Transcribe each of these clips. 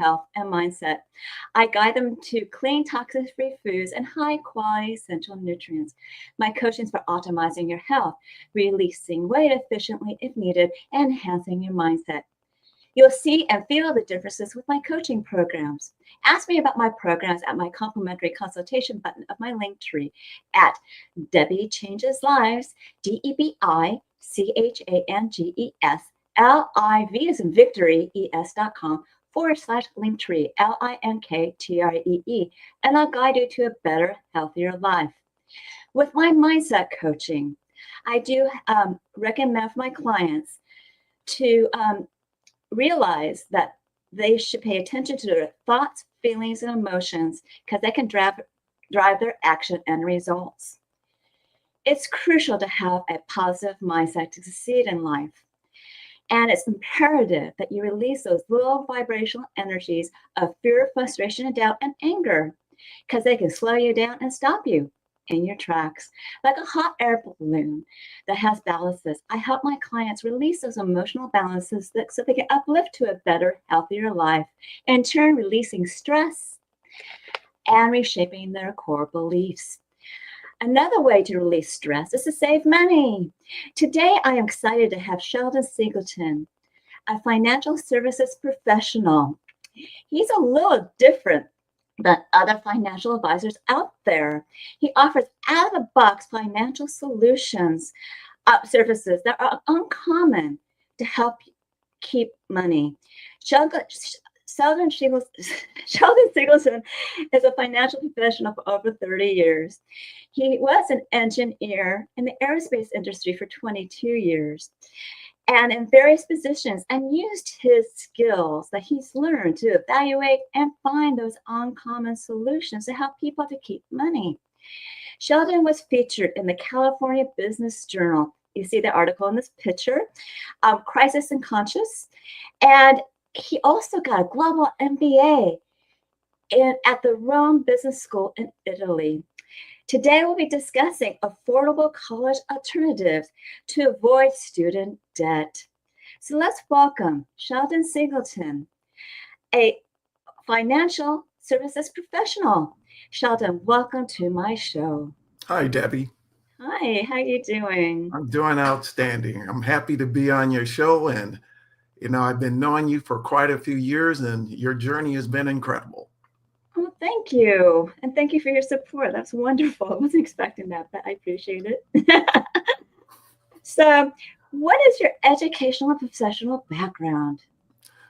health and mindset. I guide them to clean, toxic-free foods and high-quality essential nutrients. My coaching is for optimizing your health, releasing weight efficiently if needed, and enhancing your mindset. You'll see and feel the differences with my coaching programs. Ask me about my programs at my complimentary consultation button of my link tree at Debi Changes Lives, DebiChangesLives, as in victory, es.com/linktree, LINKTREE, and I'll guide you to a better, healthier life. With my mindset coaching, I do recommend for my clients to realize that they should pay attention to their thoughts, feelings, and emotions because they can drive their action and results. It's crucial to have a positive mindset to succeed in life. And it's imperative that you release those low vibrational energies of fear, frustration, and doubt, and anger because they can slow you down and stop you in your tracks. Like a hot air balloon that has balances, I help my clients release those emotional balances so they can uplift to a better, healthier life, in turn releasing stress and reshaping their core beliefs. Another way to release stress is to save money. Today, I am excited to have Sheldon Singleton, a financial services professional. He's a little different than other financial advisors out there. He offers out-of-the-box financial solutions, services that are uncommon to help keep money. Sheldon Singleton is a financial professional for over 30 years. He was an engineer in the aerospace industry for 22 years and in various positions, and used his skills that he's learned to evaluate and find those uncommon solutions to help people to keep money. Sheldon was featured in the California Business Journal. You see the article in this picture, Crisis and Conscious. And he also got a Global MBA at the Rome Business School in Italy. Today, we'll be discussing affordable college alternatives to avoid student debt. So let's welcome Sheldon Singleton, a financial services professional. Sheldon, welcome to my show. Hi, Debbie. Hi, how you doing? I'm doing outstanding. I'm happy to be on your show. And, I've been knowing you for quite a few years, and your journey has been incredible. Oh, thank you. And thank you for your support. That's wonderful. I wasn't expecting that, but I appreciate it. So, what is your educational and professional background?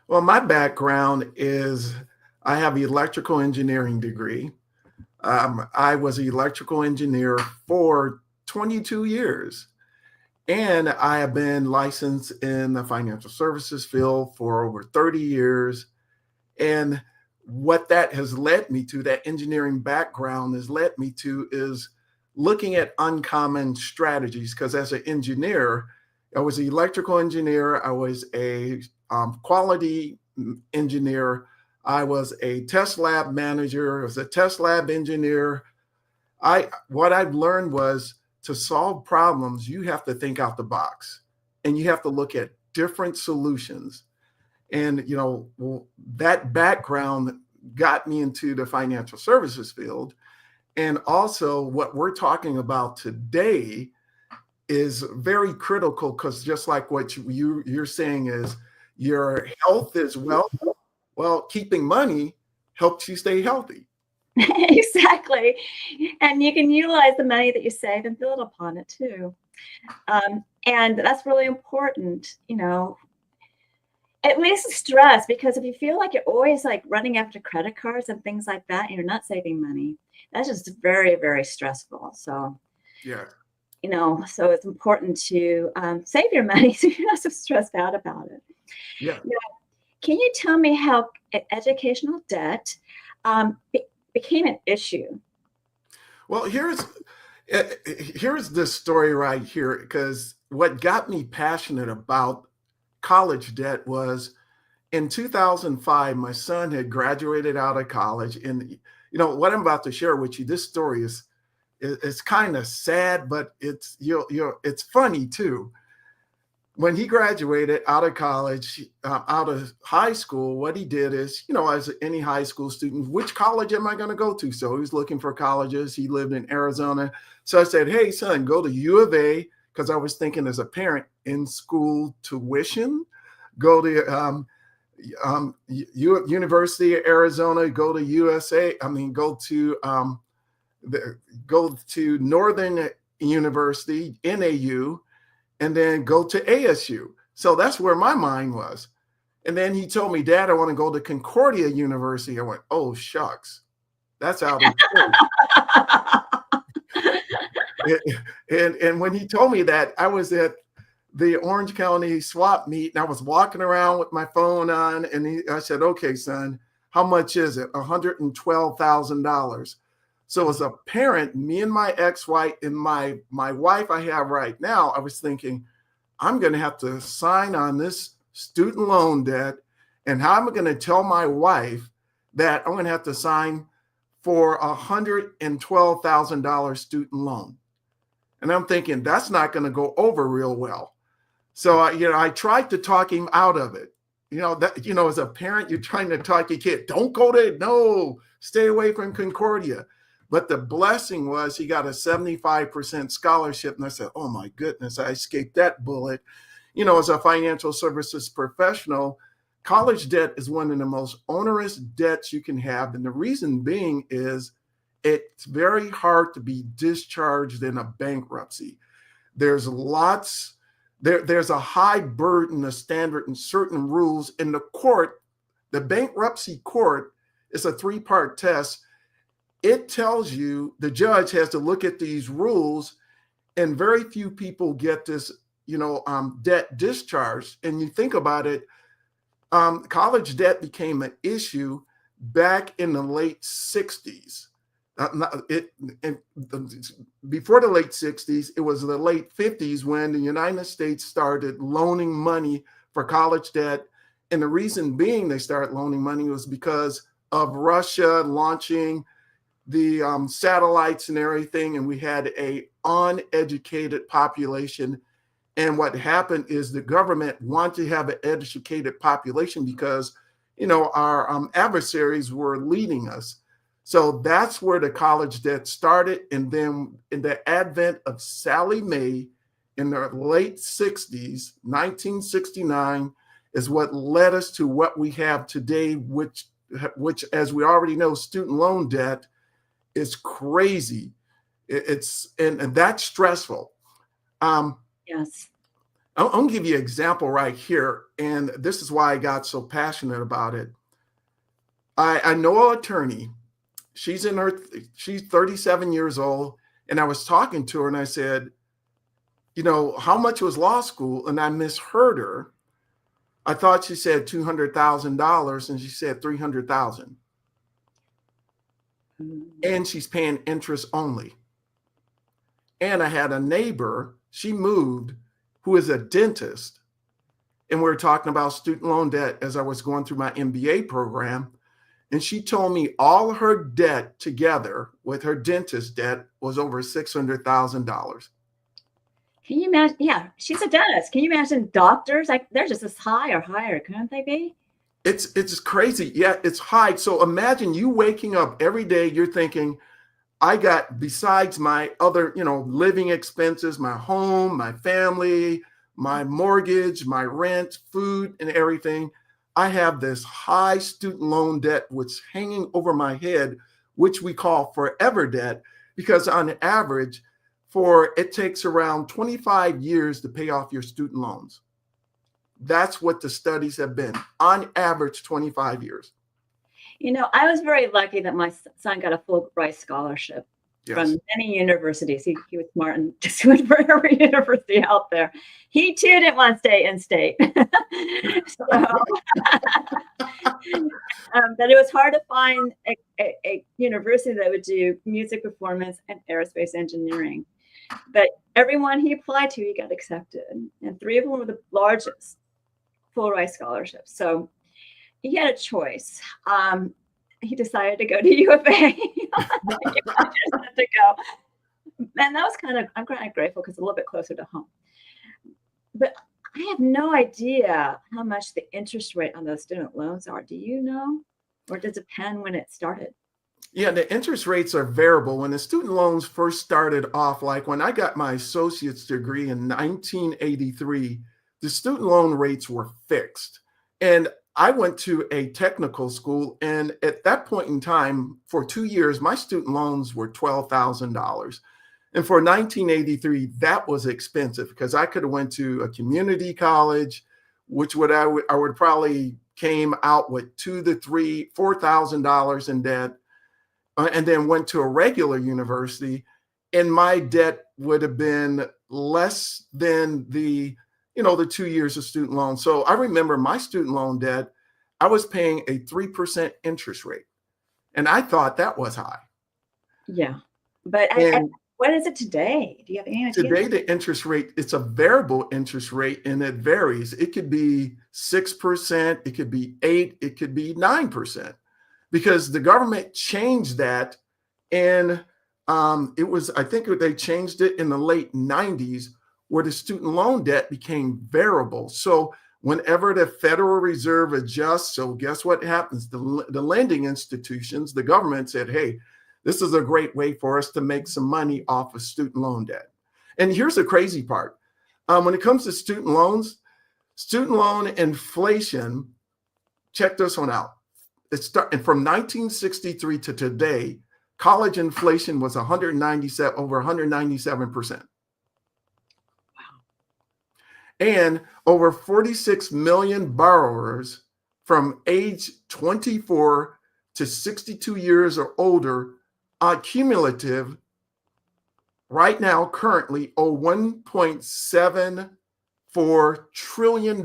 Well, my background is I have an electrical engineering degree. I was an electrical engineer for 22 years. And I have been licensed in the financial services field for over 30 years. And what that has led me to, that engineering background has led me to, is looking at uncommon strategies. Because as an engineer, I was an electrical engineer, I was a quality engineer, I was a test lab manager, I was a test lab engineer. What I've learned was to solve problems, you have to think out the box and you have to look at different solutions. And, that background got me into the financial services field. And also what we're talking about today is very critical because just like what you're saying is your health is wealth. Well, keeping money helps you stay healthy. Exactly. And you can utilize the money that you save and build upon it too. And that's really important, At least stress, because if you feel like you're always like running after credit cards and things like that, and you're not saving money, that's just very, very stressful. So, yeah, so it's important to save your money so you're not so stressed out about it. Yeah. Can you tell me how educational debt became an issue? Well, here's this story right here, because what got me passionate about college debt was in 2005, my son had graduated out of college. And, what I'm about to share with you, this story is, it's kind of sad, but it's funny too. when he graduated out of college, out of high school, what he did is, as any high school student, which college am I going to go to? So he was looking for colleges. He lived in Arizona. So I said, hey, son, go to U of A, because I was thinking as a parent, in school tuition, go to University of Arizona, go to USA. I mean, go to Northern University, NAU, and then go to ASU. So that's where my mind was. And then he told me, Dad, I want to go to Concordia University. I went, oh, shucks, that's out of and when he told me that, I was at the Orange County swap meet, and I was walking around with my phone on, and I said, okay, son, how much is it? $112,000. So as a parent, me and my ex-wife and my wife I have right now, I was thinking, I'm going to have to sign on this student loan debt. And how am I going to tell my wife that I'm going to have to sign for $112,000 student loan? And I'm thinking, that's not going to go over real well. So, I tried to talk him out of it. As a parent, you're trying to talk your kid, don't go there. No, stay away from Concordia. But the blessing was he got a 75% scholarship. And I said, oh my goodness, I escaped that bullet. As a financial services professional, college debt is one of the most onerous debts you can have. And the reason being is it's very hard to be discharged in a bankruptcy. There's a high burden of standard and certain rules in the court. The bankruptcy court is a 3-part test. It tells you the judge has to look at these rules, and very few people get this, debt discharged. And you think about it, college debt became an issue back in the late 60s. Before the late 60s, it was the late 50s when the United States started loaning money for college debt. And the reason being they started loaning money was because of Russia launching the satellites and everything, and we had a uneducated population. And what happened is the government wanted to have an educated population because, our adversaries were leading us. So that's where the college debt started. And then in the advent of Sallie Mae in the late 60s, 1969, is what led us to what we have today, which, as we already know, student loan debt is crazy. And that's stressful. Yes. I'm going to give you an example right here. And this is why I got so passionate about it. I know an attorney. She's 37 years old. And I was talking to her and I said, how much was law school? And I misheard her. I thought she said $200,000 and she said $300,000. And she's paying interest only. And I had a neighbor, she moved, who is a dentist. And we were talking about student loan debt as I was going through my MBA program. And she told me all her debt together with her dentist debt was over $600,000. Can you imagine? Yeah, she's a dentist. Can you imagine doctors? They're just as high or higher, couldn't they be? It's crazy. Yeah, it's high. So imagine you waking up every day, you're thinking, I got, besides my other, living expenses, my home, my family, my mortgage, my rent, food, and everything, I have this high student loan debt which is hanging over my head, which we call forever debt, because on average, it takes around 25 years to pay off your student loans. That's what the studies have been, on average, 25 years. I was very lucky that my son got a Fulbright scholarship from many universities. He was smart and just went for every university out there. He too didn't want to stay in state. But it was hard to find a university that would do music performance and aerospace engineering. But everyone he applied to, he got accepted. And 3 of them were the largest Fulbright scholarships. So he had a choice. He decided to go to U of A. to go. And that was I'm kind of grateful because it's a little bit closer to home. But I have no idea how much the interest rate on those student loans are. Do you know? Or does it depend when it started? Yeah, the interest rates are variable. When the student loans first started off, like when I got my associate's degree in 1983, the student loan rates were fixed. And I went to a technical school, and at that point in time, for 2 years, my student loans were $12,000. And for 1983, that was expensive because I could have went to a community college, which I would probably came out with two to three, $4,000 in debt, and then went to a regular university, and my debt would have been less than the 2 years of student loan. So I remember my student loan debt, I was paying a 3% interest rate, and I thought that was high. Yeah. But And what is it today? Do you have any idea? today, the interest rate, it's a variable interest rate, and it varies. It could be 6%, it could be 8%, it could be 9%, because the government changed that. And I think they changed it in the late 90s, where the student loan debt became variable. So whenever the Federal Reserve adjusts, so guess what happens? The lending institutions, the government said, hey, this is a great way for us to make some money off of student loan debt. And here's the crazy part. When it comes to student loans, student loan inflation, check this one out. And from 1963 to today, college inflation was over 197%. And over 46 million borrowers from age 24 to 62 years or older cumulative right now currently owe $1.74 trillion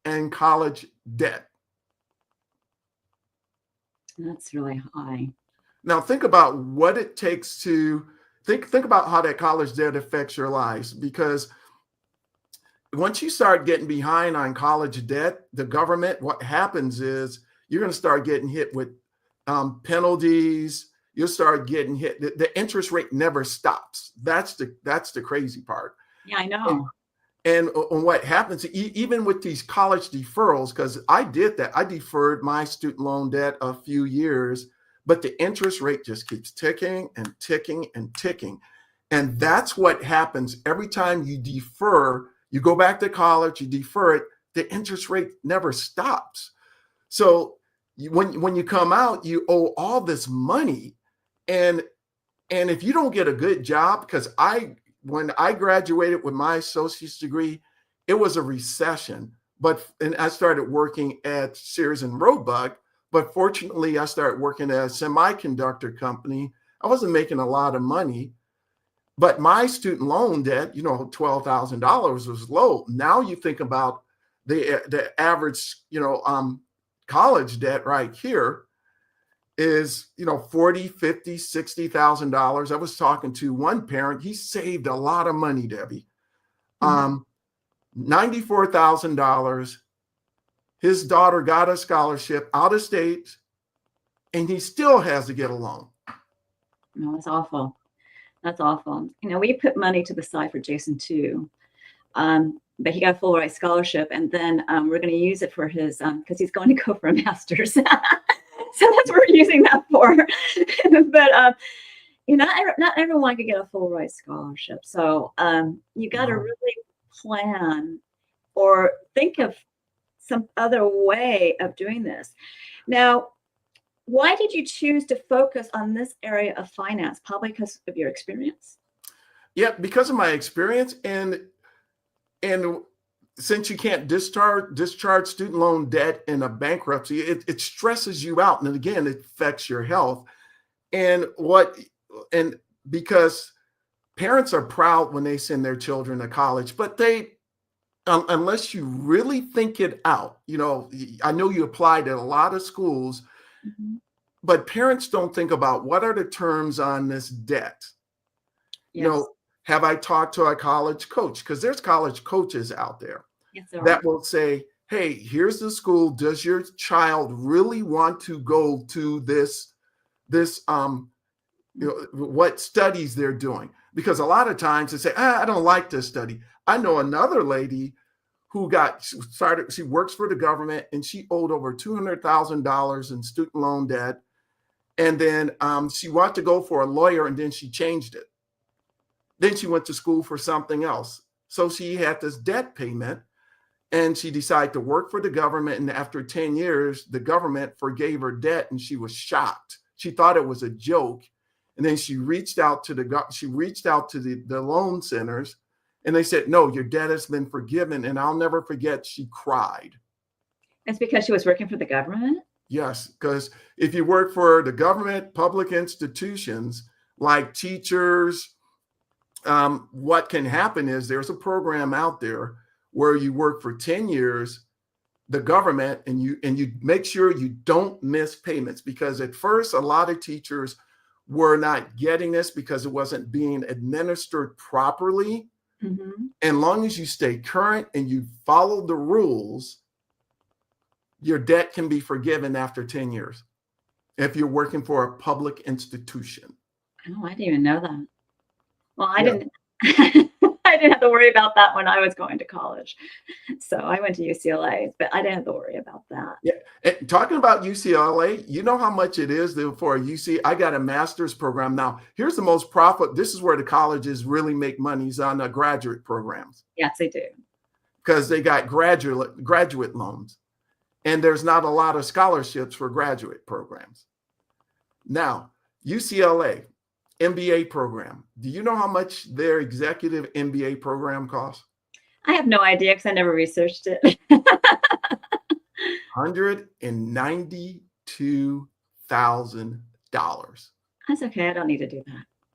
in college debt. That's really high. Now think about what it takes to think about how that college debt affects your lives, because once you start getting behind on college debt, the government, what happens is you're going to start getting hit with penalties. You'll start getting hit. The interest rate never stops. That's the crazy part. Yeah, I know. And what happens, even with these college deferrals, because I did that, I deferred my student loan debt a few years, but the interest rate just keeps ticking and ticking and ticking. And that's what happens every time you defer. You go back to college, you defer it, the interest rate never stops. So when you come out, you owe all this money. And if you don't get a good job, because when I graduated with my associate's degree, it was a recession. And I started working at Sears and Roebuck, but fortunately I started working at a semiconductor company. I wasn't making a lot of money, but my student loan debt, $12,000 was low. Now you think about the average, college debt right here is, $40,000, $50,000, $60,000. I was talking to one parent. He saved a lot of money, Debbie. $94,000. His daughter got a scholarship out of state, and he still has to get a loan. No, that's awful. That's awful. We put money to the side for Jason too. But he got a full ride scholarship, and then we're going to use it for his, because he's going to go for a master's. So that's what we're using that for. But not everyone could get a full ride scholarship. So you got to really plan or think of some other way of doing this. Now, why did you choose to focus on this area of finance? Probably because of your experience. Yeah, because of my experience, and since you can't discharge student loan debt in a bankruptcy, it stresses you out, and again, it affects your health. And because parents are proud when they send their children to college, but they, unless you really think it out, I know you applied at a lot of schools, but parents don't think about what are the terms on this debt. Yes. Have I talked to a college coach? Because there's college coaches out there that will say, hey, here's the school. Does your child really want to go to this what studies they're doing? because a lot of times they say, I don't like this study. I know another lady who she works for the government, and she owed over $200,000 in student loan debt. And then she wanted to go for a lawyer, and then she changed it. Then she went to school for something else. So she had this debt payment, and she decided to work for the government. And after 10 years, the government forgave her debt, and she was shocked. She thought it was a joke. And then she reached out to the loan centers, and they said, no, your debt has been forgiven. And I'll never forget, she cried. It's because she was working for the government? Yes, because if you work for the government, public institutions like teachers, what can happen is there's a program out there where you work for 10 years, the government, and you make sure you don't miss payments, because at first a lot of teachers were not getting this because it wasn't being administered properly. Mm-hmm. And long as you stay current and you follow the rules, your debt can be forgiven after 10 years if you're working for a public institution. Oh, I didn't even know that. Well, I Yeah. didn't I didn't have to worry about that when I was going to college. So I went to UCLA, but I didn't have to worry about that. Yeah. And talking about UCLA, you know how much it is for a UC. I got a master's program. Now, here's the most profit. This is where the colleges really make money, is on the graduate programs, Yes, they do. because they got graduate loans. And there's not a lot of scholarships for graduate programs. Now, UCLA MBA program. Do you know how much their executive MBA program costs? I have no idea because I never researched it. $192,000. That's okay. I don't need to do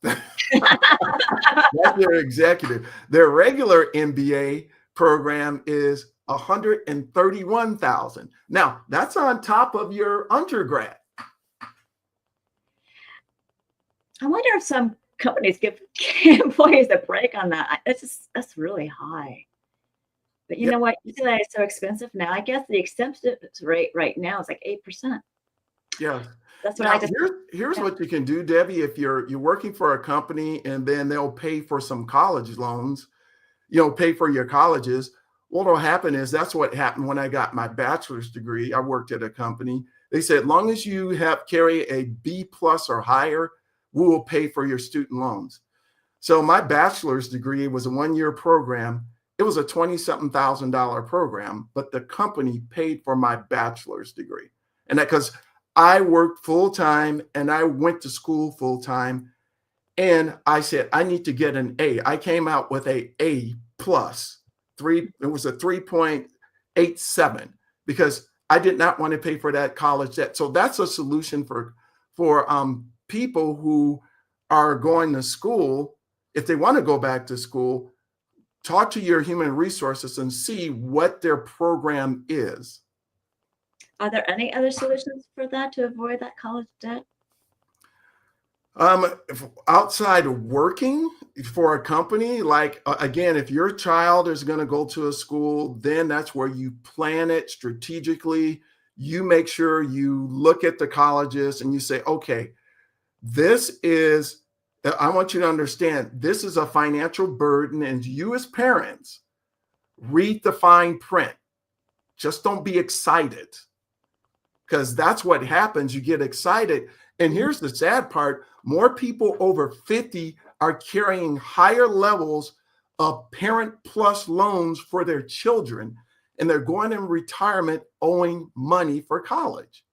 that. That's their executive. Their regular MBA program is $131,000. Now, that's on top of your undergrad. I wonder if some companies give employees a break on that. That's really high. But you know what? UCLA is so expensive now. I guess the acceptance rate right now is like 8%. Yeah. That's what Now, I just. here's what you can do, Debbie. If you're working for a company and then they'll pay for some college loans, pay for your colleges. What'll happen is, that's what happened when I got my bachelor's degree. I worked at a company. They said, long as you carry a B+ or higher, we will pay for your student loans. So my bachelor's degree was a 1-year program. It was a $20-something thousand program, but the company paid for my bachelor's degree. And that because I worked full time and I went to school full time. And I said, I need to get an A. I came out with a A+. It was a 3.87 because I did not want to pay for that college debt. So that's a solution for people who are going to school. If they want to go back to school, talk to your human resources and see what their program is. Are there any other solutions for that to avoid that college debt? Outside of working for a company, like, again, if your child is going to go to a school, then that's where you plan it strategically. You make sure you look at the colleges and you say, okay, I want you to understand, this is a financial burden, and you as parents, read the fine print. Just don't be excited, because that's what happens. You get excited. And here's the sad part. More people over 50 are carrying higher levels of Parent Plus loans for their children, and they're going in retirement owing money for college.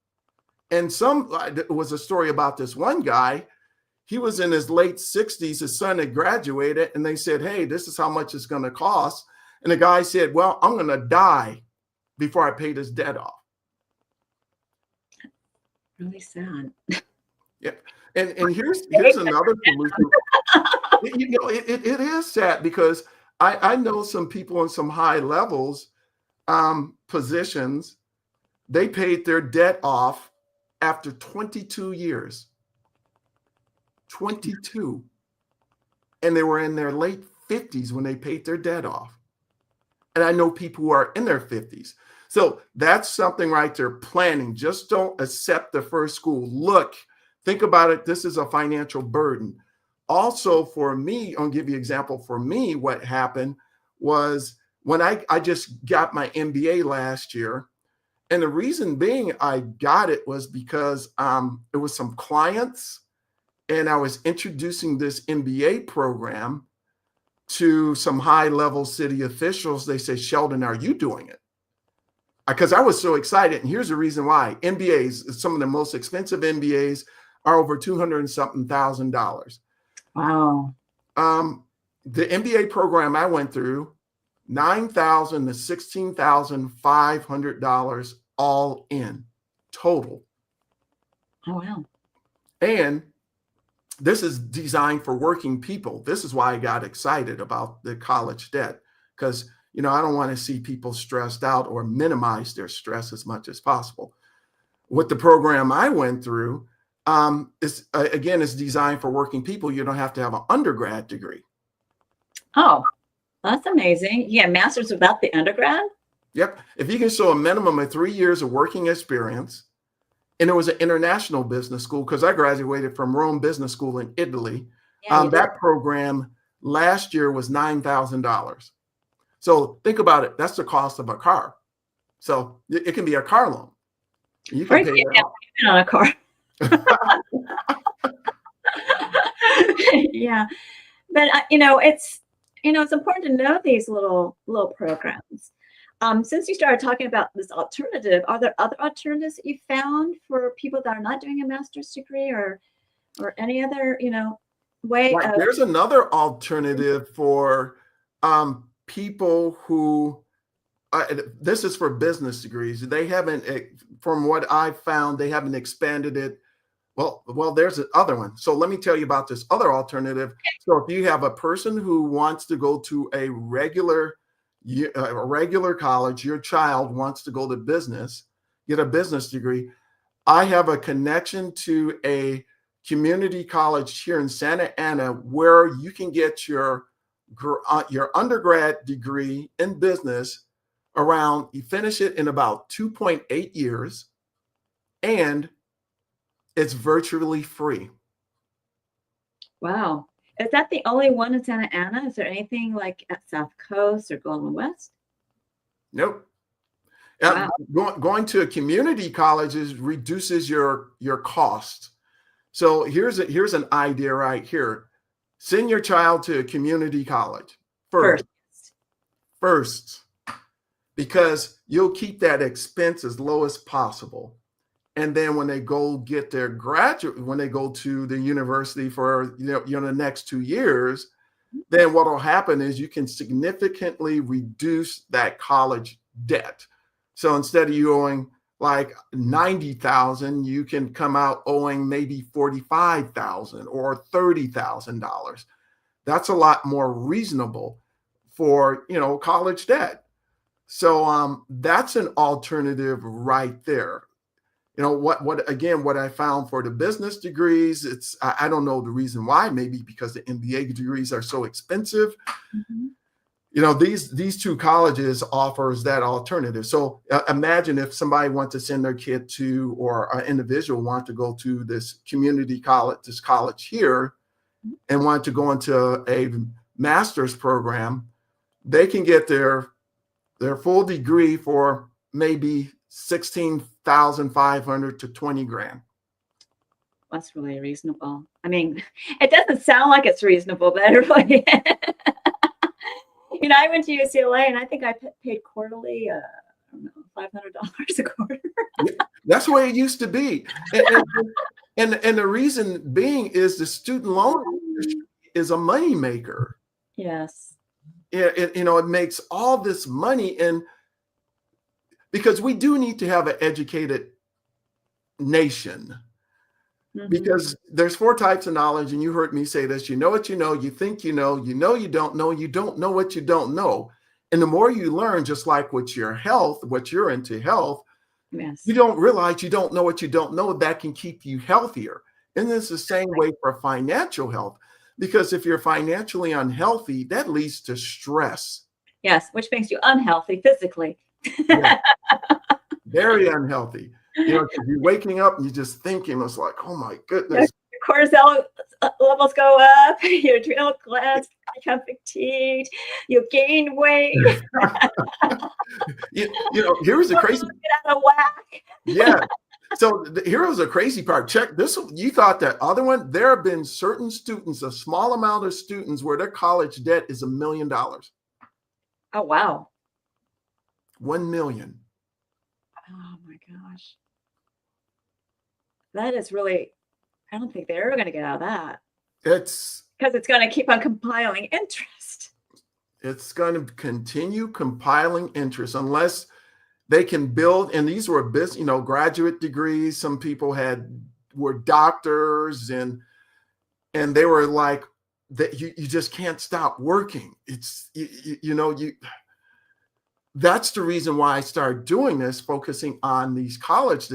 And there was a story about this one guy. He was in his late 60s. His son had graduated, and they said, hey, this is how much it's going to cost. And the guy said, well, I'm going to die before I pay this debt off. Really sad. Yeah. And here's another solution. It is sad, because I know some people in some high levels positions, they paid their debt off after 22 years. 22. And they were in their late 50s when they paid their debt off. And I know people who are in their 50s. So that's something right there, planning. Just don't accept the first school. Look, think about it. This is a financial burden. Also for me, I'll give you an example. For me, what happened was when I just got my MBA last year. And the reason being I got it was because it was some clients and I was introducing this MBA program to some high level city officials. They said, Sheldon, are you doing it? Because I was so excited. And here's the reason why. MBAs, some of the most expensive MBAs are over 200 and something $1,000. Wow. The MBA program I went through, $9,000 to $16,500 all in total. Oh, wow. And this is designed for working people. This is why I got excited about the college debt, because I don't want to see people stressed out or minimize their stress as much as possible. With the program I went through, it's designed for working people. You don't have to have an undergrad degree. Oh, that's amazing. Yeah, master's without the undergrad? Yep. If you can show a minimum of 3 years of working experience, and it was an international business school, because I graduated from Rome Business School in Italy. Yeah, That program last year was $9,000. So think about it. That's the cost of a car. So it can be a car loan. You can pay that on a car. Yeah, but it's important to know these little programs. Since you started talking about this alternative, are there other alternatives that you found for people that are not doing a master's degree or any other way? There's another alternative for people who. This is for business degrees. They haven't, from what I've found, they haven't expanded it. Well, there's the other one. So let me tell you about this other alternative. So if you have a person who wants to go to a regular college, your child wants to go to business, get a business degree. I have a connection to a community college here in Santa Ana where you can get your undergrad degree in business you finish it in about 2.8 years, and it's virtually free. Wow. Is that the only one in Santa Ana? Is there anything like at South Coast or Golden West? Nope. Wow. Going to a community college reduces your cost. So here's an idea right here. Send your child to a community college first, because you'll keep that expense as low as possible. And then when they go get their when they go to the university for the next 2 years, then what will happen is you can significantly reduce that college debt. So instead of you owing like $90,000, you can come out owing maybe $45,000 or $30,000. That's a lot more reasonable for college debt. So that's an alternative right there. What I found for the business degrees, I don't know the reason why, maybe because the MBA degrees are so expensive. Mm-hmm. These two colleges offers that alternative. So imagine if somebody wants to send their kid to, or an individual want to go to this community college, this college here, and want to go into a master's program, they can get their full degree for maybe $16,500 to $20,000. That's really reasonable. I mean, it doesn't sound like it's reasonable, but it really I went to UCLA and I think I paid quarterly, I don't know, $500 a quarter. That's the way it used to be. And the reason being is the student loan is a moneymaker. Yes. It makes all this money, and because we do need to have an educated nation, mm-hmm. because there's 4 types of knowledge, and you heard me say this: you know what you know, you think you know you don't know what you don't know. And the more you learn, just like with your health, what you're into health, yes. You don't realize you don't know what you don't know. That can keep you healthier. And it's the same way for financial health. Because if you're financially unhealthy, that leads to stress. Yes, which makes you unhealthy physically. Yeah. Very unhealthy. You're waking up and you're just thinking, it's like, oh my goodness. You're cortisol levels go up, your adrenal glands become fatigued, you gain weight, Here's the crazy. get out of whack. Yeah. So here's the crazy part. Check this. You thought that other one. There have been certain students, a small amount of students, where their college debt is $1 million. Oh, wow. 1 million. Oh my gosh. That is really, I don't think they're ever going to get out of that. It's because it's going to keep on compiling interest. It's going to continue compiling interest unless they can build. And these were graduate degrees. Some people were doctors, and they were like that. You just can't stop working. It's that's the reason why I started doing this, focusing on this college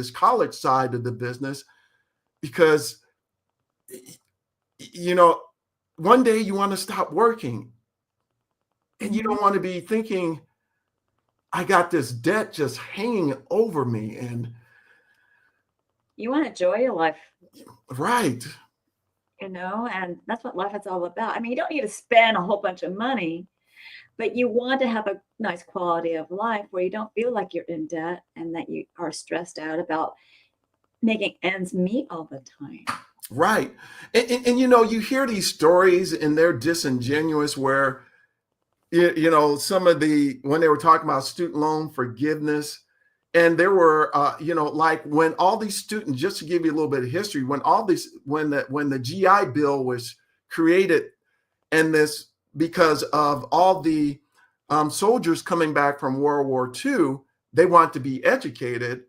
side of the business, because one day you want to stop working, and you don't want to be thinking, I got this debt just hanging over me. And you want to enjoy your life. Right. And that's what life is all about. I mean, you don't need to spend a whole bunch of money, but you want to have a nice quality of life where you don't feel like you're in debt and that you are stressed out about making ends meet all the time. Right. And you hear these stories and they're disingenuous where, some of when they were talking about student loan forgiveness, and there were, like when all these students, just to give you a little bit of history, when the GI Bill was created, and this, because of all the soldiers coming back from World War II, they want to be educated.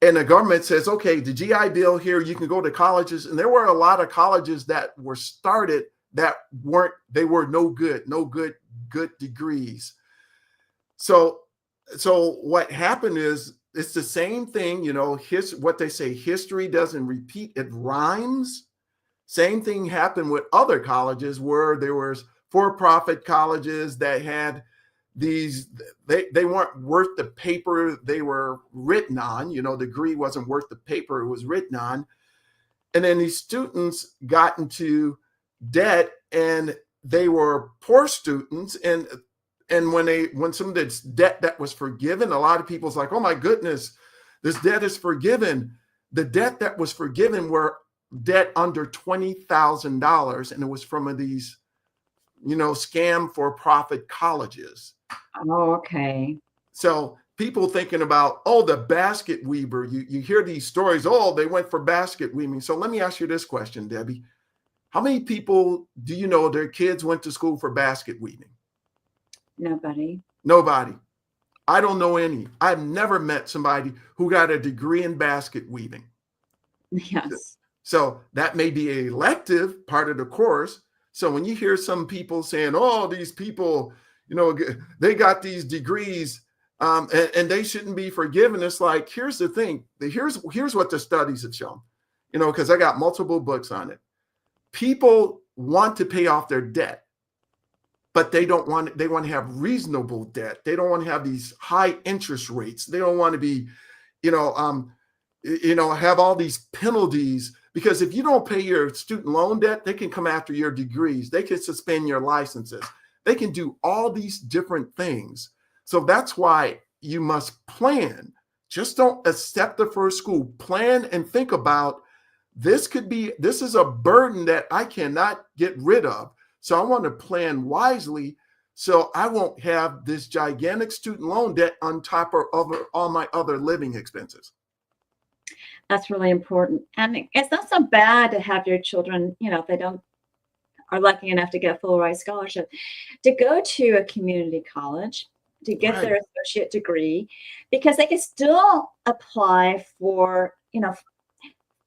And the government says, okay, the GI Bill here, you can go to colleges. And there were a lot of colleges that were started that were no good degrees. So what happened is, it's the same thing, what they say, history doesn't repeat, it rhymes. Same thing happened with other colleges where there was for-profit colleges that had these, they weren't worth the paper they were written on. Degree wasn't worth the paper it was written on. And then these students got into debt, and they were poor students. And when some of this debt that was forgiven, a lot of people's like, oh my goodness, this debt is forgiven. The debt that was forgiven were debt under $20,000, and it was from these, scam for-profit colleges. Oh, okay. So people thinking about, the basket weaver, you hear these stories, they went for basket weaving. So let me ask you this question, Debbie. How many people do you know their kids went to school for basket weaving? Nobody. I don't know any. I've never met somebody who got a degree in basket weaving. Yes. So that may be an elective part of the course. So when you hear some people saying, these people, they got these degrees and they shouldn't be forgiven. It's like, here's the thing. Here's what the studies have shown, because I got multiple books on it. People want to pay off their debt, but they want to have reasonable debt. They don't want to have these high interest rates. They don't want to be, have all these penalties, because if you don't pay your student loan debt, they can come after your degrees. They can suspend your licenses. They can do all these different things. So that's why you must plan. Just don't accept the first school. Plan and think about, this is a burden that I cannot get rid of. So I want to plan wisely so I won't have this gigantic student loan debt on top of all my other living expenses. That's really important. And it's not so bad to have your children, if they are lucky enough to get a full ride scholarship, to go to a community college to get their associate degree, because they can still apply for,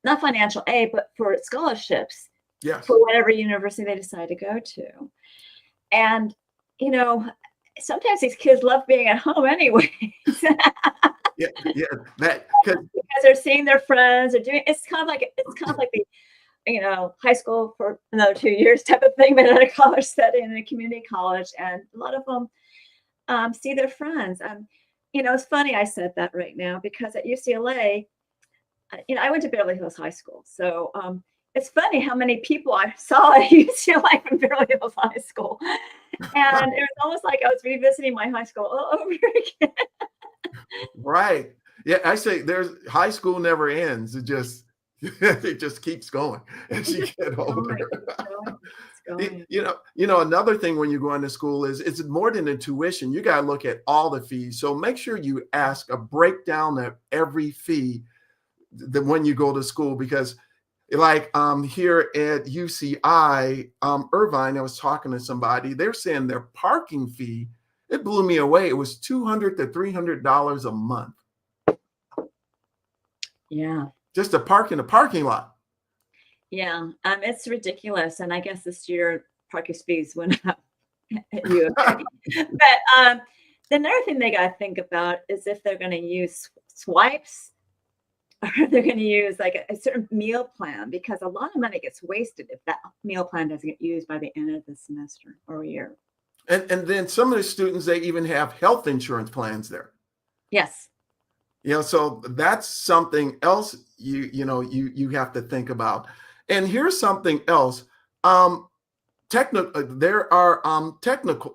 not financial aid, but for scholarships. Yes. For whatever university they decide to go to. And, sometimes these kids love being at home anyway. Yeah, because they're seeing their friends, it's kind of like the high school for another 2 years type of thing, but in a college setting, in a community college, and a lot of them see their friends. It's funny I said that right now, because at UCLA, I went to Beverly Hills High School, so it's funny how many people I saw at UCLA from Beverly Hills High School. And it was almost like I was revisiting my high school all over again. Right. Yeah, I say there's high school never ends. It just it just keeps going as you get Going, older. it's going. Another thing when you go into school is it's more than the tuition. You got to look at all the fees. So make sure you ask a breakdown of every fee when you go to school, because like here at UCI Irvine, I was talking to somebody. They're saying their parking fee, it blew me away. It was $200 to $300 a month. Yeah. Just to park in a parking lot. Yeah. It's ridiculous. And I guess this year parking fees went up at U of A. But another thing they got to think about is if they're going to use swipes, or they're going to use like a certain meal plan, because a lot of money gets wasted if that meal plan doesn't get used by the end of the semester or year. And then some of the students, they even have health insurance plans there. Yes. So that's something else you have to think about. And here's something else. There are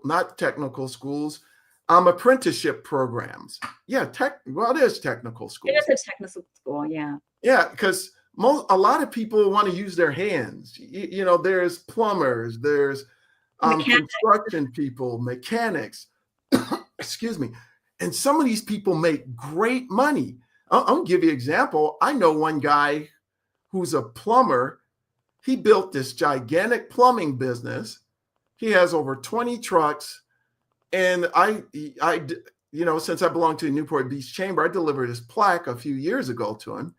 not technical schools, apprenticeship programs. Yeah, it is technical schools. It is a technical school, yeah. Yeah, because a lot of people want to use their hands. There's plumbers, there's construction people, mechanics. Excuse me. And some of these people make great money. I'm going to give you an example. I know one guy who's a plumber. He built this gigantic plumbing business. He has over 20 trucks. And since I belong to the Newport Beach Chamber, I delivered his plaque a few years ago to him.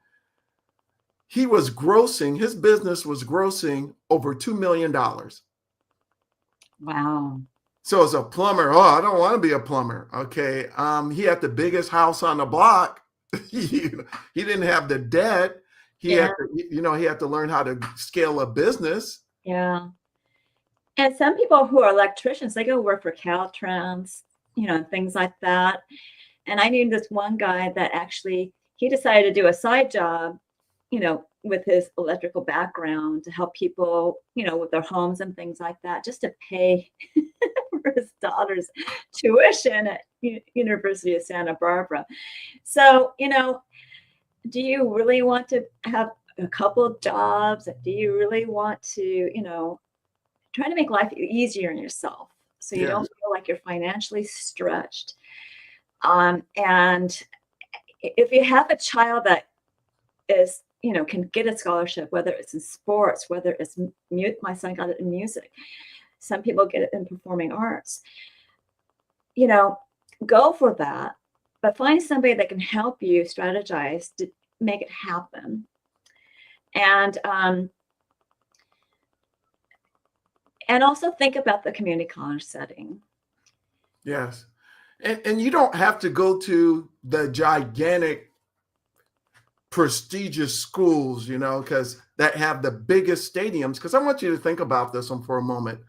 His business was grossing over $2 million. Wow. So as a plumber, I don't want to be a plumber. Okay. He had the biggest house on the block. He didn't have the debt. He had to learn how to scale a business. Yeah. And some people who are electricians, they go work for Caltrans, and things like that. And I knew this one guy that actually, he decided to do a side job, with his electrical background to help people, with their homes and things like that, just to pay for his daughter's tuition at University of Santa Barbara. So, do you really want to have a couple of jobs? Do you really want to, try to make life easier on yourself so you don't feel like you're financially stretched? And if you have a child that is, can get a scholarship, whether it's in sports, whether it's my son got it in music, some people get it in performing arts, go for that, but find somebody that can help you strategize to make it happen. And also think about the community college setting. Yes. And you don't have to go to the gigantic prestigious schools, because that have the biggest stadiums. Because I want you to think about this one for a moment.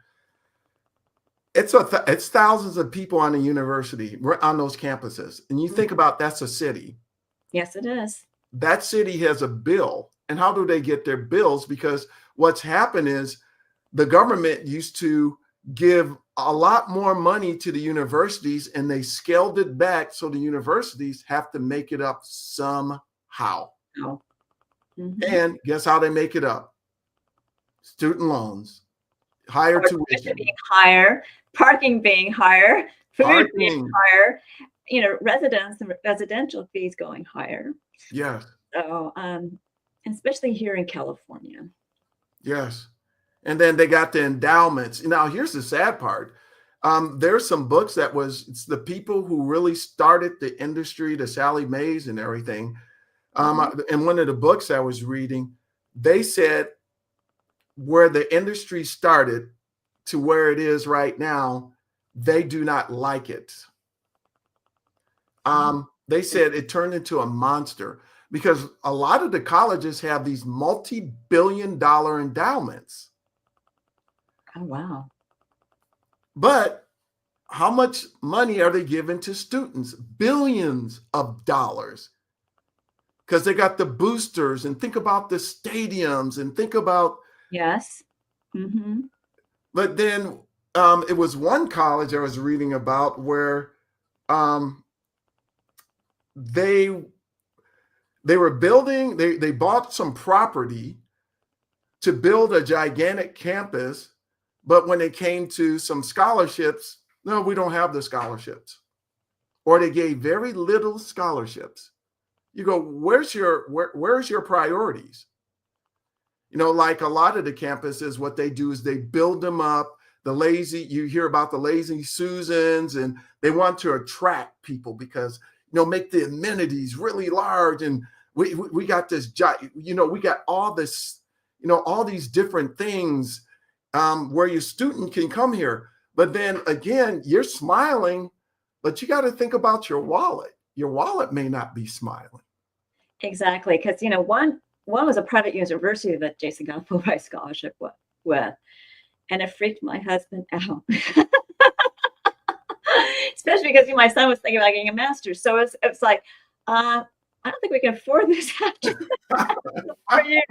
It's thousands of people on the university, on those campuses. And you think about that's a city. Yes, it is. That city has a bill. And how do they get their bills? Because what's happened is the government used to give a lot more money to the universities, and they scaled it back. So the universities have to make it up somehow. Oh. Mm-hmm. And guess how they make it up? Student loans, higher tuition being higher, parking being higher, food being higher, residential fees going higher. Yes. So, especially here in California. Yes. And then they got the endowments. Now, here's the sad part. There's some books it's the people who really started the industry, the Sally Mays and everything. And one of the books I was reading, they said where the industry started to where it is right now, they do not like it. They said it turned into a monster because a lot of the colleges have these multi-billion-dollar endowments. Oh, wow. But how much money are they giving to students? Billions of dollars. because they got the boosters, and think about the stadiums, and think about, Yes. Mm-hmm. but then it was one college I was reading about where um, they were building, they bought some property to build a gigantic campus, but when it came to some scholarships, no, we don't have the scholarships, or they gave very little scholarships. You go, where's your priorities? You know, like a lot of the campuses, what they do is they build them up. You hear about the lazy Susans, and they want to attract people because, make the amenities really large. And we got this, we got all this, all these different things where your student can come here. But then again, you're smiling, but you got to think about your wallet. Your wallet may not be smiling. Exactly. Because, one was a private university that Jason got a full ride scholarship with, and it freaked my husband out. Especially because my son was thinking about getting a master's. So it's like, I don't think we can afford this after for you.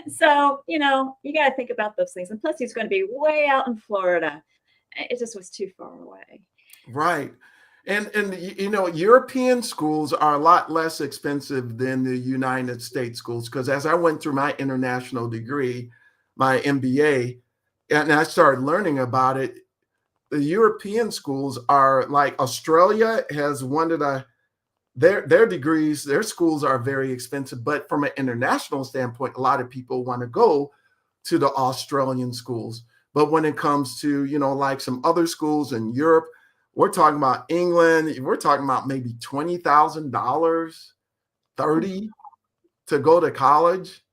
So, you got to think about those things. And plus, he's going to be way out in Florida. It just was too far away. Right. And European schools are a lot less expensive than the United States schools, because as I went through my international degree, my MBA, and I started learning about it, the European schools are like Australia has one of their degrees, their schools are very expensive, but from an international standpoint, a lot of people want to go to the Australian schools. But when it comes to, like some other schools in Europe, we're talking about England, we're talking about maybe $20,000, $30,000 to go to college.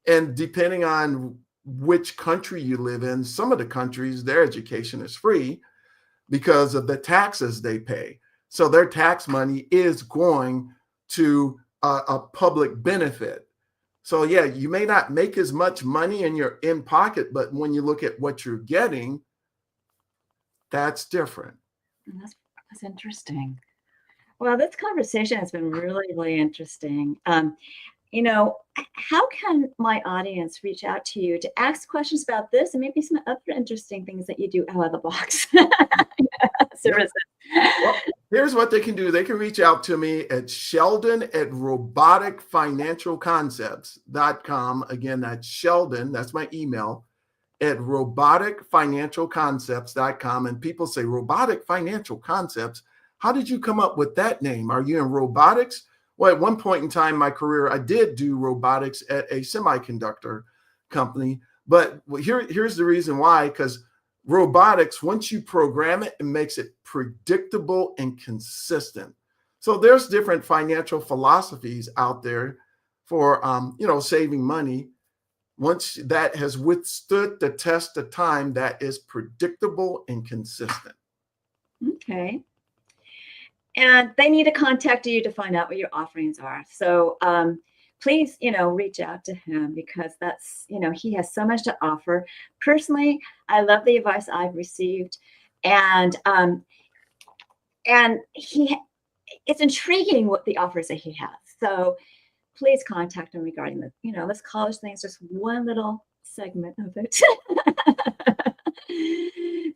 And depending on which country you live in, some of the countries, their education is free because of the taxes they pay. So their tax money is going to a public benefit. So yeah, you may not make as much money in your in pocket, but when you look at what you're getting, that's different. That's interesting. Well, this conversation has been really, really interesting. How can my audience reach out to you to ask questions about this and maybe some other interesting things that you do out of the box? Services. Well, here's what they can do. They can reach out to me at Sheldon at roboticfinancialconcepts.com. Again, that's Sheldon, that's my email, at roboticfinancialconcepts.com. And people say, robotic financial concepts? How did you come up with that name? Are you in robotics? Well, at one point in time in my career, I did do robotics at a semiconductor company. But here's the reason why, because robotics, once you program it, it makes it predictable and consistent. So there's different financial philosophies out there for, saving money. Once that has withstood the test of time, that is predictable and consistent. Okay. And they need to contact you to find out what your offerings are. So please, reach out to him because that's, he has so much to offer. Personally, I love the advice I've received, and it's intriguing what the offers that he has. So please contact him regarding this college thing is just one little segment of it.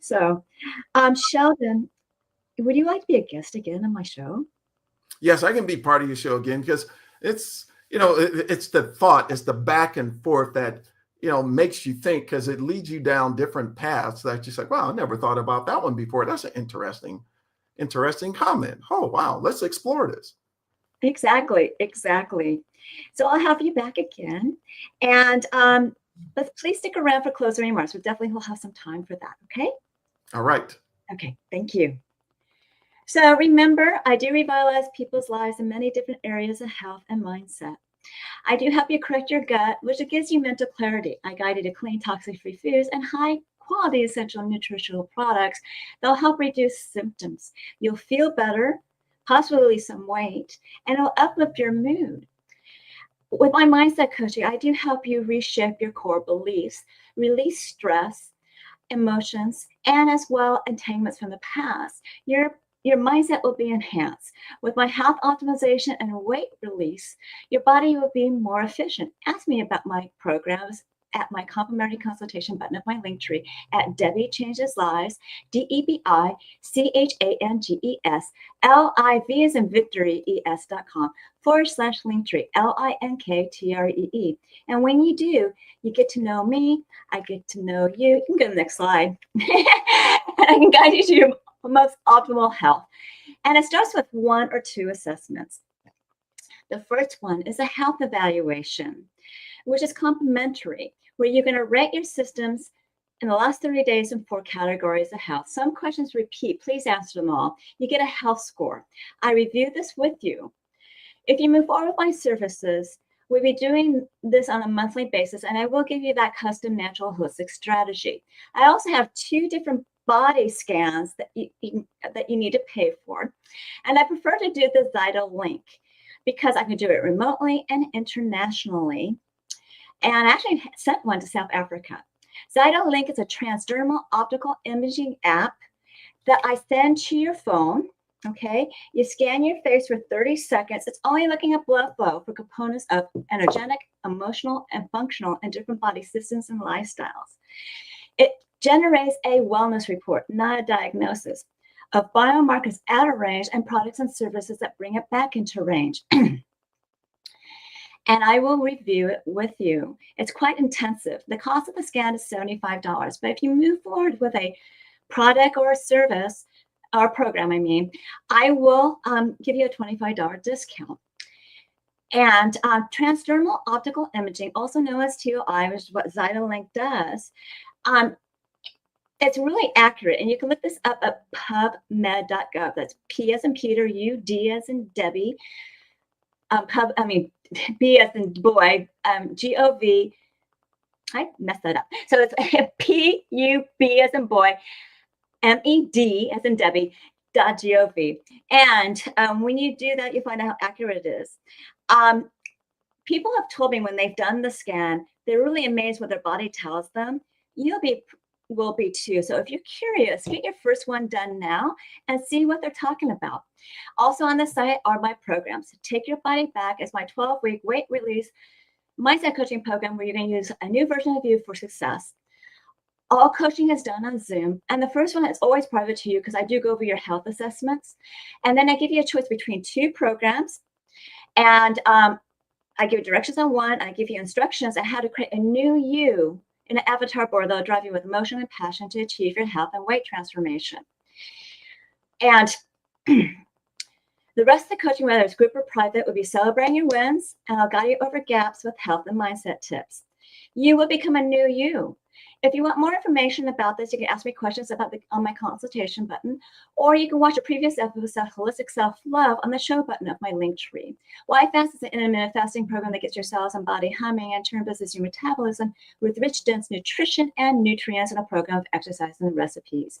So, Sheldon, would you like to be a guest again on my show? Yes, I can be part of your show again because it's, it's the thought, it's the back and forth that, makes you think, because it leads you down different paths that you're just like, wow, I never thought about that one before. That's an interesting comment. Oh, wow, let's explore this. Exactly. So I'll have you back again. And but please stick around for closing remarks. We definitely will have some time for that. Okay? All right. Okay, thank you. So remember, I do revitalize people's lives in many different areas of health and mindset. I do help you correct your gut, which gives you mental clarity. I guide you to clean, toxic-free foods and high-quality essential nutritional products that'll help reduce symptoms. You'll feel better, possibly lose some weight, and it'll uplift your mood. With my mindset coaching, I do help you reshape your core beliefs, release stress, emotions, and as well entanglements from the past. your mindset will be enhanced. With my health optimization and weight release, your body will be more efficient. Ask me about my programs at my complimentary consultation button of my link tree at Debi Changes Lives, DebiChangesLives, as in Victory, ES.com/link tree, LINKTREE. And when you do, you get to know me, I get to know you. You can go to the next slide. And I can guide you to your most optimal health. And it starts with 1 or 2 assessments. The first one is a health evaluation, which is complimentary, where you're going to rate your systems in the last 30 days in 4 categories of health. Some questions repeat. Please answer them all. You get a health score. I review this with you. If you move forward with my services, we'll be doing this on a monthly basis, and I will give you that custom natural holistic strategy. I also have 2 different body scans that you need to pay for. And I prefer to do the Zyto link because I can do it remotely and internationally. And I actually sent one to South Africa. Zyto Link is a transdermal optical imaging app that I send to your phone. Okay, you scan your face for 30 seconds. It's only looking at blood flow for components of energetic, emotional, and functional in different body systems and lifestyles. It generates a wellness report, not a diagnosis, of biomarkers out of range and products and services that bring it back into range. And I will review it with you. It's quite intensive. The cost of the scan is $75. But if you move forward with a product or a service, or program, I will give you a $25 discount. And transdermal optical imaging, also known as TOI, which is what Zytolink does, it's really accurate. And you can look this up at pubmed.gov. That's P as in Peter, U, D as in Debbie, B as in boy, GOV. I messed that up. So it's PUB as in boy, MED as in Debbie, .gov. And when you do that, you find out how accurate it is. People have told me when they've done the scan, they're really amazed what their body tells them. Will be too. So if you're curious, get your first one done now and see what they're talking about. Also on the site are my programs. Take Your Body Back is my 12-week weight release mindset coaching program where you're going to use a new version of you for success. All coaching is done on Zoom. And the first one is always private to you because I do go over your health assessments. And then I give you a choice between 2 programs. And I give you directions on one. I give you instructions on how to create a new you in an avatar board that'll drive you with emotion and passion to achieve your health and weight transformation. And the rest of the coaching, whether it's group or private, will be celebrating your wins, and I'll guide you over gaps with health and mindset tips. You will become a new you. If you want more information about this, you can ask me questions on my consultation button, or you can watch a previous episode of Holistic Self-Love on the show button of my link tree. Why Fast is an intermittent fasting program that gets your cells and body humming and turn business your metabolism with rich, dense nutrition and nutrients in a program of exercise and recipes.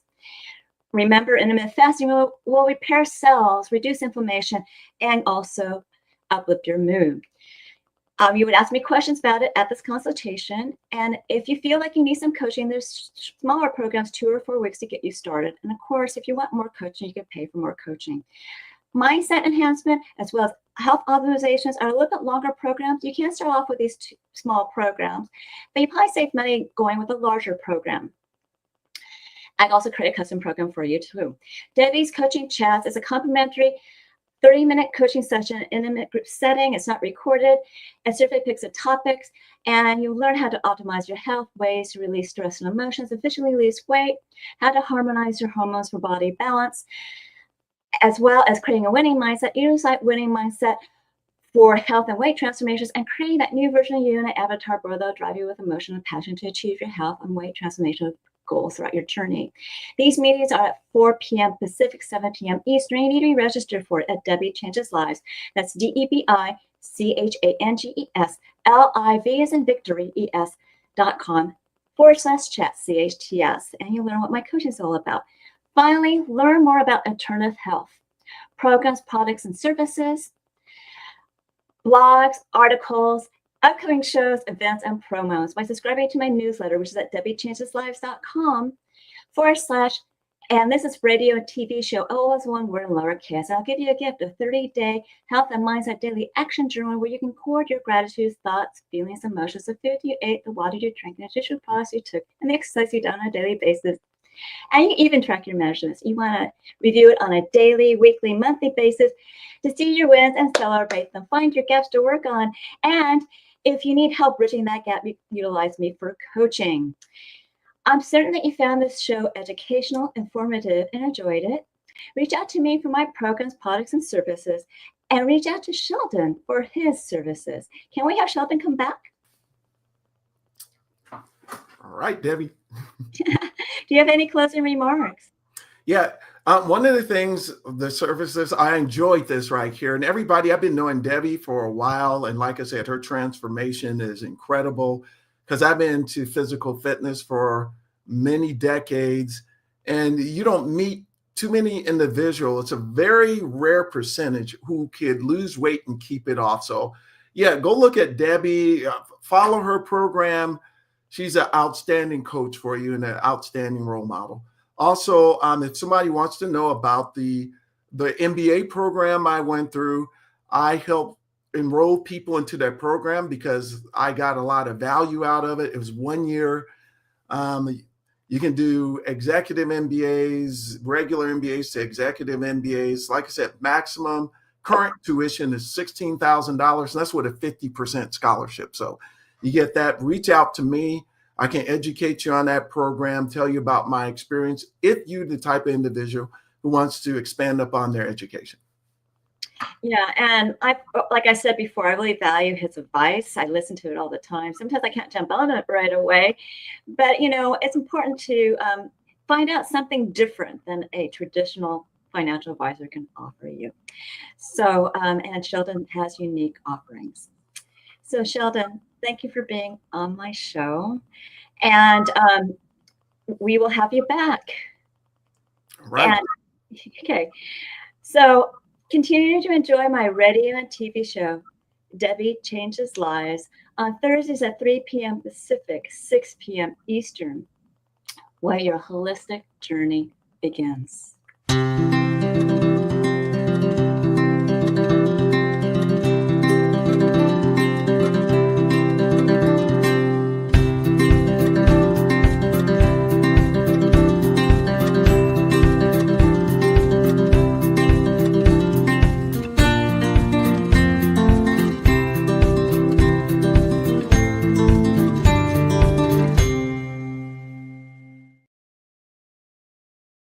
Remember, intermittent fasting will repair cells, reduce inflammation, and also uplift your mood. You would ask me questions about it at this consultation. And if you feel like you need some coaching, there's smaller programs, 2 or 4 weeks to get you started. And of course, if you want more coaching, you can pay for more coaching. Mindset enhancement, as well as health optimizations, are a little bit longer programs. You can start off with these 2 small programs, but you probably save money going with a larger program. I can also create a custom program for you too. Debi's Coaching Chats is a complimentary 30-minute coaching session in an intimate group setting. It's not recorded. It simply picks up topics, and you learn how to optimize your health, ways to release stress and emotions, efficiently lose weight, how to harmonize your hormones for body balance, as well as creating a winning mindset, unified winning mindset for health and weight transformations, and creating that new version of you in an avatar board that'll drive you with emotion and passion to achieve your health and weight transformation goals throughout your journey. These meetings are at 4 p.m. Pacific, 7 p.m. Eastern. You need to be registered for it at Debi Changes Lives. That's DebiChangesLives, as in Victory, ES.com/chat, CHTS. And you'll learn what my coaching is all about. Finally, learn more about alternative health, programs, products, and services, blogs, articles, upcoming shows, events, and promos by subscribing to my newsletter, which is at DebiChangesLives.com And this is radio and TV show, all as one word in lowercase. I'll give you a gift, a 30-day health and mindset daily action journal where you can record your gratitude, thoughts, feelings, emotions, the food you ate, the water you drank, the nutritional products you took, and the exercise you done on a daily basis. And you even track your measurements. You want to review it on a daily, weekly, monthly basis to see your wins and celebrate them. Find your gaps to work on. And if you need help bridging that gap, utilize me for coaching. I'm certain that you found this show educational, informative, and enjoyed it. Reach out to me for my programs, products, and services, and reach out to Sheldon for his services. Can we have Sheldon come back? All right, Debbie. Do you have any closing remarks? Yeah. One of the things, the services, I enjoyed this right here. And everybody, I've been knowing Debbie for a while. And like I said, her transformation is incredible because I've been into physical fitness for many decades. And you don't meet too many individuals. It's a very rare percentage who could lose weight and keep it off. So yeah, go look at Debi, follow her program. She's an outstanding coach for you and an outstanding role model. Also, if somebody wants to know about the MBA program I went through, I helped enroll people into that program because I got a lot of value out of it. It was 1 year. You can do executive MBAs, regular MBAs to executive MBAs. Like I said, maximum current tuition is $16,000, and that's with a 50% scholarship. So you get that. Reach out to me. I can educate you on that program, tell you about my experience if you're the type of individual who wants to expand upon their education. Yeah, and like I said before, I really value his advice. I listen to it all the time. Sometimes I can't jump on it right away, but it's important to find out something different than a traditional financial advisor can offer you. So, and Sheldon has unique offerings. So, Sheldon, thank you for being on my show, and we will have you back. Right. And, okay, so continue to enjoy my radio and TV show, Debi Changes Lives, on Thursdays at 3 p.m. Pacific, 6 p.m. Eastern, where your holistic journey begins.